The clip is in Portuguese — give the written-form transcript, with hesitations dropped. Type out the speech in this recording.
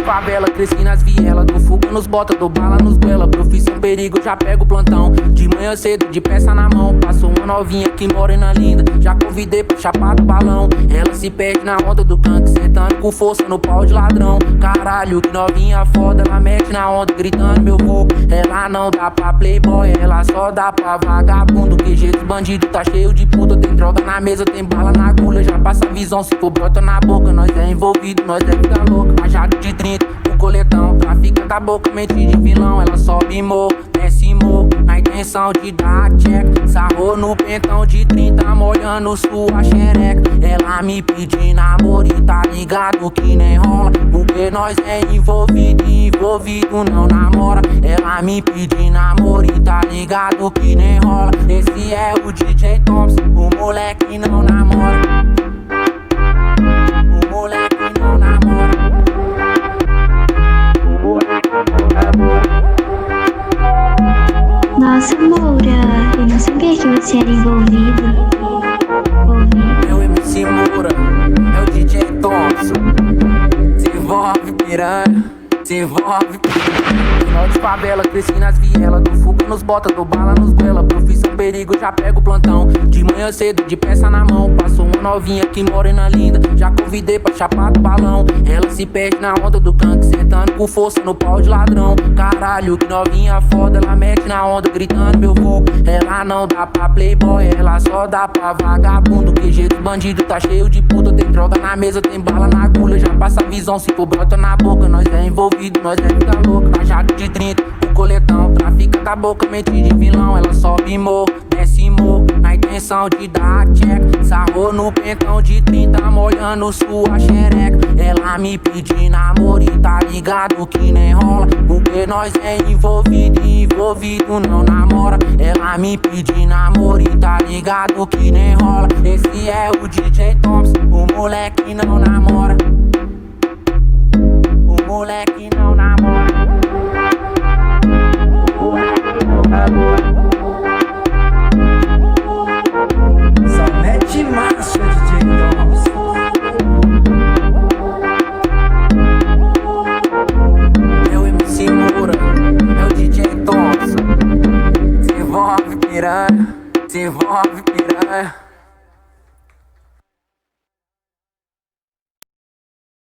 favela, cresci nas vielas, do fuga nos bota, dou bala nos goela. Profissão perigo, já pego o plantão. De manhã cedo, de peça na mão. Passou uma novinha que morena linda, já convidei pra chapar do balão. Ela se perde na onda do canto, sentando com força no pau de ladrão. Caralho, que novinha foda, ela mete na onda, gritando meu vulgo. Ela não dá pra playboy, ela só dá pra vagabundo. Que jeito bandido, tá cheio de puta. Tem droga na mesa, tem bala na agulha. Já passa a visão, se for brota na boca. Nós é envolvido, nós é vida louca. Rajado de 30, o coletão. Trafica da boca, mente de vilão. Ela sobe morro, desce morro, na intenção de dar check. Sarrou no pentão de 30, molhando sua xereca. Ela me pedindo namoro e tá ligado que nem rola. Porque nós é envolvido e envolvido não namora. Ela me pedindo namoro e tá ligado que nem rola. Esse é o DJ Thompson, o moleque não namora. O moleque não namora. O moleque não namora. Nossa, Moura, eu não sabia que você era envolvido. Meu MC Moura é o DJ Thompson. Se envolve piranha, se envolve piranha. Menor de favela, cresci nas vielas, do fuga nos bota, dou bala nos goela. Profissão perigo, já pego o plantão. De manhã cedo, de peça na mão. Passou uma novinha que morena linda, já convidei pra chapar do balão. Ela se perde na onda do canto, sentando com força no pau de ladrão. Caralho, que novinha foda, ela mete na onda, gritando meu vulgo. Ela não dá pra playboy, ela só dá pra vagabundo. Que jeito bandido, tá cheio de puta. Tem droga na mesa, tem bala na agulha. Já passa a visão, se for brota na boca. Nós é envolvido, nós é vida louca. Rajado de 30, o coletão. Trafica da boca, mente de vilão. Ela sobe morro, desce morro, na intenção de dar check. Sarrou no pentão de 30, molhando sua xereca. Ela me pedindo namoro e tá ligado que nem rola. Porque nós é envolvido e envolvido não namora. Ela me pedindo namoro e tá ligado que nem rola. Esse é o DJ Thompson, o moleque não namora. O moleque não namora. O moleque não namora. Só mete marcha, DJ Thompson. Meu MC Moura é o DJ Thompson. Se envolve piranha, se envolve piranha.